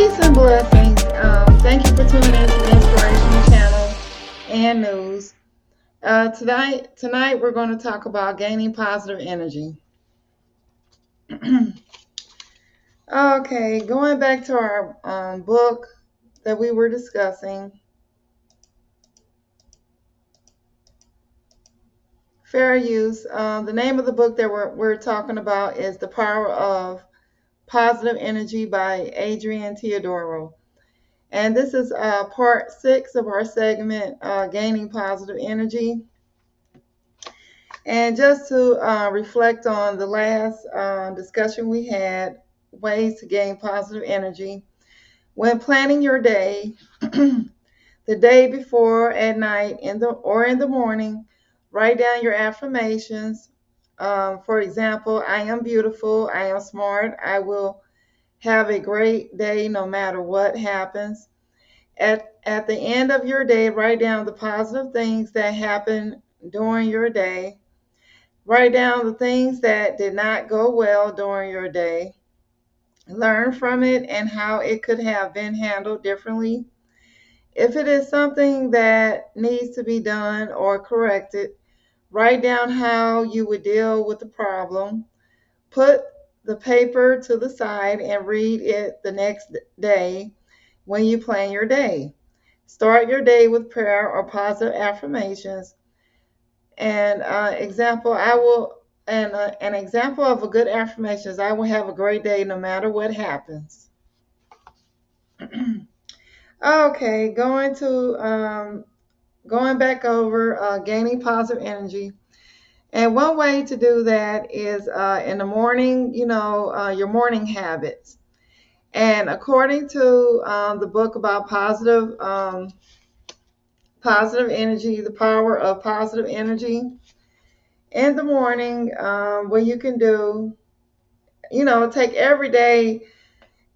Peace and blessings. Thank you for tuning in to the Inspirational Channel and News. Tonight we're going to talk about gaining positive energy. Okay, going back to our book that we were discussing, Fair Use. The name of the book that we're talking about is The Power of Positive Energy by Adrienne Teodoro. And this is part 6 of our segment, Gaining Positive Energy. And just to reflect on the last discussion we had, ways to gain positive energy. When planning your day, the day before, at night, in the morning, write down your affirmations. For example, I am beautiful, I am smart, I will have a great day no matter what happens. At the end of your day, write down the positive things that happened during your day. Write down the things that did not go well during your day. Learn from it and how it could have been handled differently. If it is something that needs to be done or corrected, write down how you would deal with the problem. Put the paper to the side and read it the next day when you plan your day. Start your day with prayer or positive affirmations. And an example of a good affirmation is, I will have a great day no matter what happens. Okay, going back over gaining positive energy. And one way to do that is in the morning, your morning habits. And according to the book about positive energy, the power of positive energy, in the morning, what you can do, take every day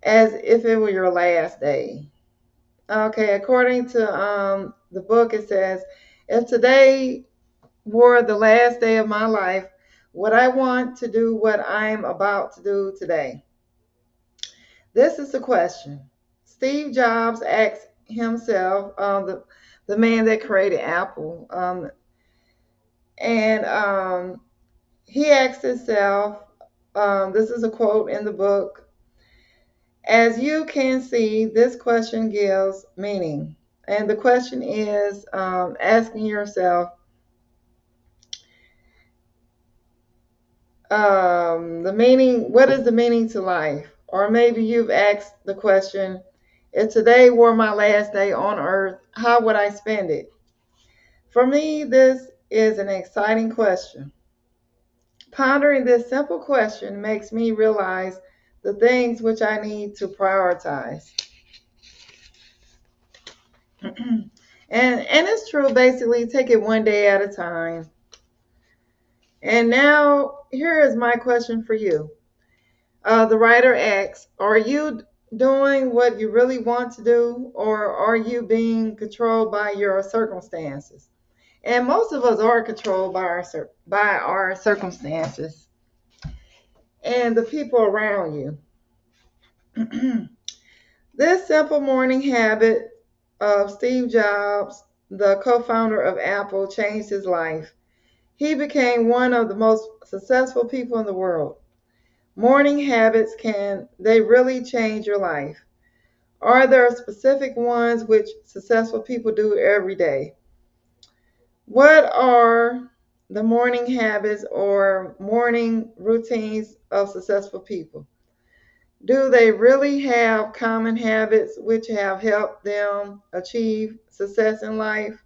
as if it were your last day. Okay, according to the book, it says, if today were the last day of my life, would I want to do what I'm about to do today? This is the question. Steve Jobs asked himself, the man that created Apple, and he asked himself, this is a quote in the book, as you can see, this question gives meaning. And the question is asking yourself, what is the meaning to life? Or maybe you've asked the question, if today were my last day on earth, how would I spend it? For me, this is an exciting question. Pondering this simple question makes me realize the things which I need to prioritize. and it's true, basically, take it one day at a time. And now, here is my question for you. The writer asks, are you doing what you really want to do, or are you being controlled by your circumstances? And most of us are controlled by our circumstances and the people around you. This simple morning habit of Steve Jobs, the co-founder of Apple, changed his life. He became one of the most successful people in the world. Morning habits, can they really change your life? Are there specific ones which successful people do every day? What are the morning habits or morning routines of successful people? Do they really have common habits which have helped them achieve success in life?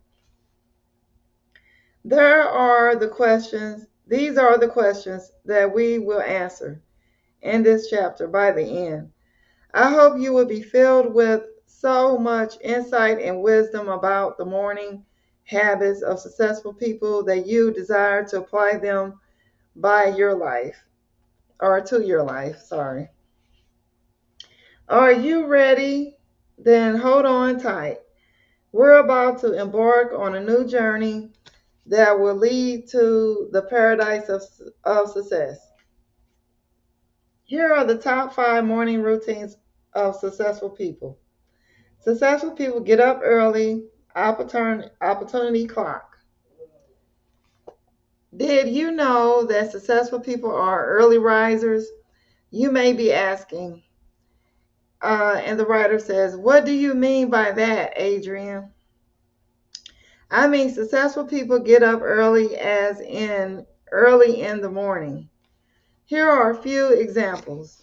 These are the questions that we will answer in this chapter by the end. I hope you will be filled with so much insight and wisdom about the morning habits of successful people that you desire to apply them by your life, or to your life, sorry. Are you ready? Then hold on tight. We're about to embark on a new journey that will lead to the paradise of success. Here are the top 5 morning routines of successful people. Successful people get up early, opportunity clock. Did you know that successful people are early risers? You may be asking, and the writer says, what do you mean by that, Adrian? I mean, successful people get up early, as in early in the morning. Here are a few examples.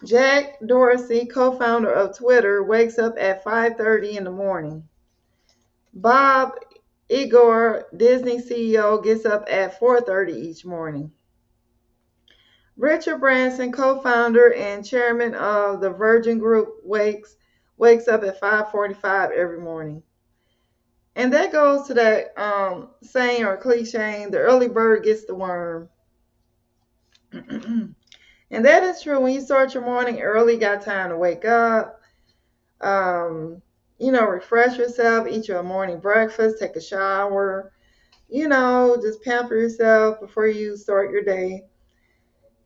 Jack Dorsey, co-founder of Twitter, wakes up at 5:30 in the morning. Bob Iger, Disney CEO, gets up at 4:30 each morning. Richard Branson, co-founder and chairman of the Virgin Group, wakes up at 5:45 every morning. And that goes to that saying or cliche, the early bird gets the worm. And that is true. When you start your morning early, got time to wake up, refresh yourself, eat your morning breakfast, take a shower, just pamper yourself before you start your day.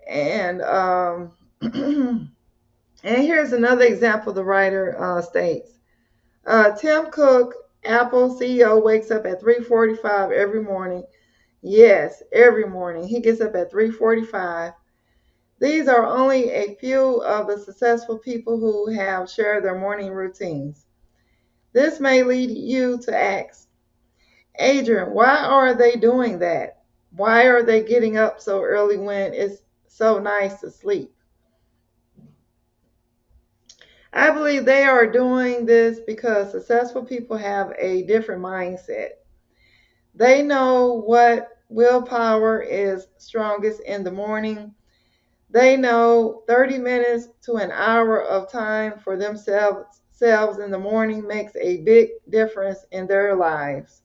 And and here's another example the writer states. Tim Cook, Apple CEO, wakes up at 3:45 every morning. Yes, every morning. He gets up at 3:45. These are only a few of the successful people who have shared their morning routines. This may lead you to ask, Adrian, why are they doing that? Why are they getting up so early when it's so nice to sleep? I believe they are doing this because successful people have a different mindset. They know what willpower is strongest in the morning. They know 30 minutes to an hour of time for themselves in the morning makes a big difference in their lives.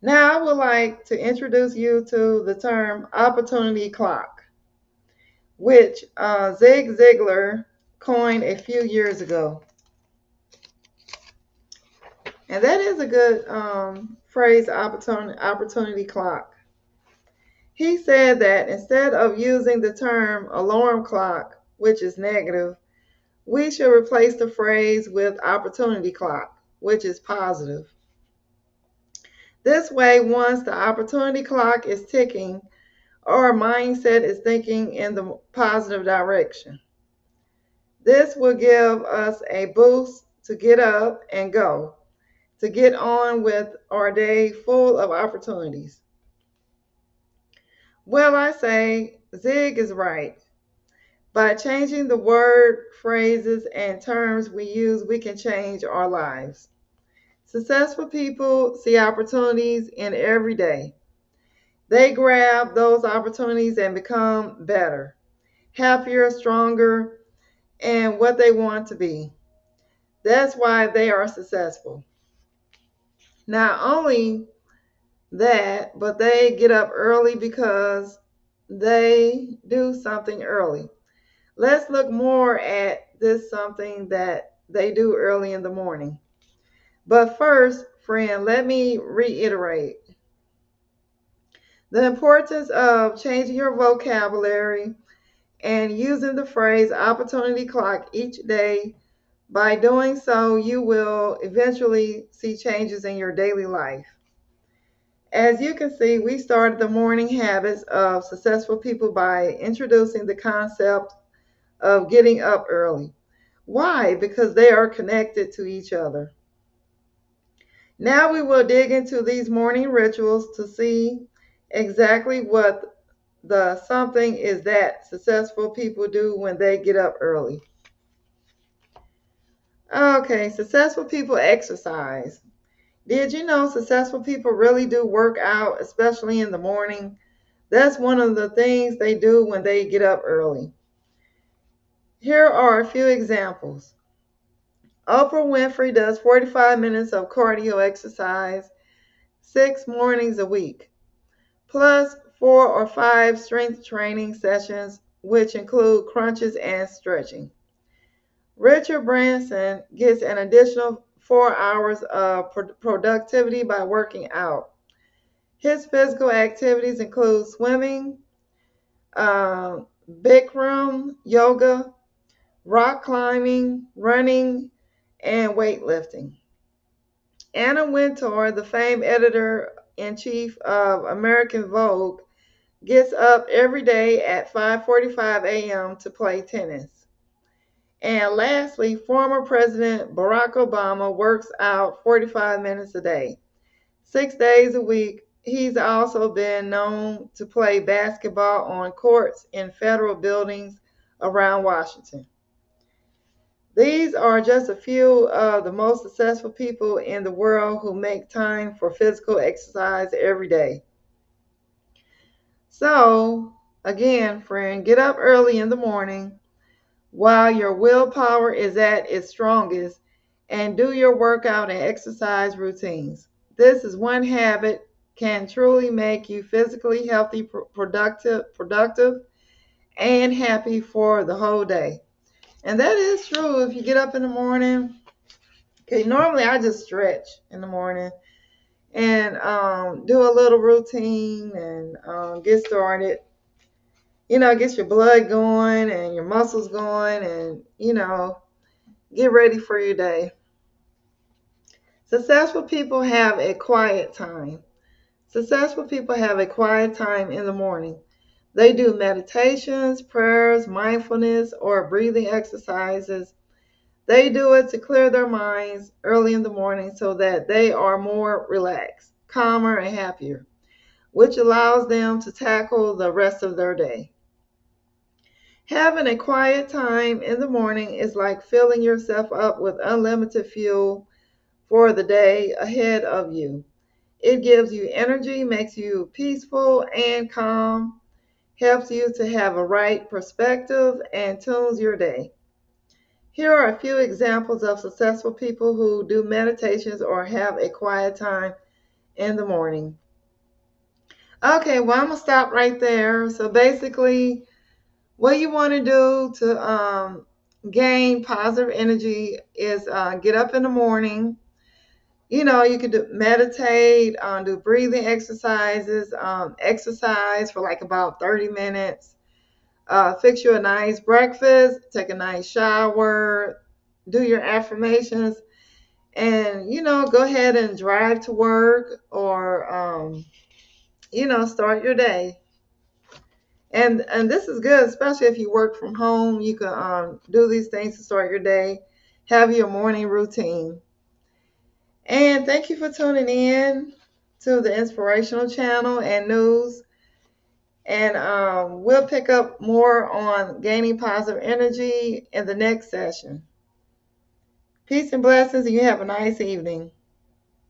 Now, I would like to introduce you to the term opportunity clock, which Zig Ziglar coined a few years ago. And that is a good phrase, opportunity clock. He said that instead of using the term alarm clock, which is negative, we should replace the phrase with opportunity clock, which is positive. This way, once the opportunity clock is ticking, our mindset is thinking in the positive direction. This will give us a boost to get up and go, to get on with our day full of opportunities. Well, I say Zig is right. By changing the word, phrases, and terms we use, we can change our lives. Successful people see opportunities in every day. They grab those opportunities and become better, happier, stronger, and what they want to be. That's why they are successful. Not only that, but they get up early because they do something early. Let's look more at this something that they do early in the morning. But first, friend, let me reiterate the importance of changing your vocabulary and using the phrase opportunity clock each day. By doing so, you will eventually see changes in your daily life. As you can see, we started the morning habits of successful people by introducing the concept of getting up early. Why? Because they are connected to each other. Now we will dig into these morning rituals to see exactly what the something is that successful people do when they get up early. Okay, successful people exercise. Did you know successful people really do work out, especially in the morning? That's one of the things they do when they get up early. Here are a few examples. Oprah Winfrey does 45 minutes of cardio exercise 6 mornings a week, plus 4 or 5 strength training sessions, which include crunches and stretching. Richard Branson gets an additional 4 hours of productivity by working out. His physical activities include swimming, Bikram yoga, rock climbing, running, and weightlifting. Anna Wintour, the famed editor-in-chief of American Vogue, gets up every day at 5:45 a.m. to play tennis. And lastly, former President Barack Obama works out 45 minutes a day, 6 days a week. He's also been known to play basketball on courts in federal buildings around Washington. These are just a few of the most successful people in the world who make time for physical exercise every day. So, again, friend, get up early in the morning while your willpower is at its strongest and do your workout and exercise routines. This is one habit can truly make you physically healthy, productive, and happy for the whole day. And that is true if you get up in the morning. Okay, normally I just stretch in the morning and do a little routine and get started. Get your blood going and your muscles going and, get ready for your day. Successful people have a quiet time. Successful people have a quiet time in the morning. They do meditations, prayers, mindfulness, or breathing exercises. They do it to clear their minds early in the morning so that they are more relaxed, calmer, and happier, which allows them to tackle the rest of their day. Having a quiet time in the morning is like filling yourself up with unlimited fuel for the day ahead of you. It gives you energy, makes you peaceful and calm, helps you to have a right perspective, and tunes your day. Here are a few examples of successful people who do meditations or have a quiet time in the morning. Okay, well, I'm going to stop right there. So basically, what you want to do to gain positive energy is get up in the morning. You could meditate, do breathing exercises, exercise for like about 30 minutes, fix you a nice breakfast, take a nice shower, do your affirmations, and, go ahead and drive to work or, start your day. And this is good, especially if you work from home. You can do these things to start your day, have your morning routine. And thank you for tuning in to the Inspirational Channel and News. And we'll pick up more on gaining positive energy in the next session. Peace and blessings, and you have a nice evening.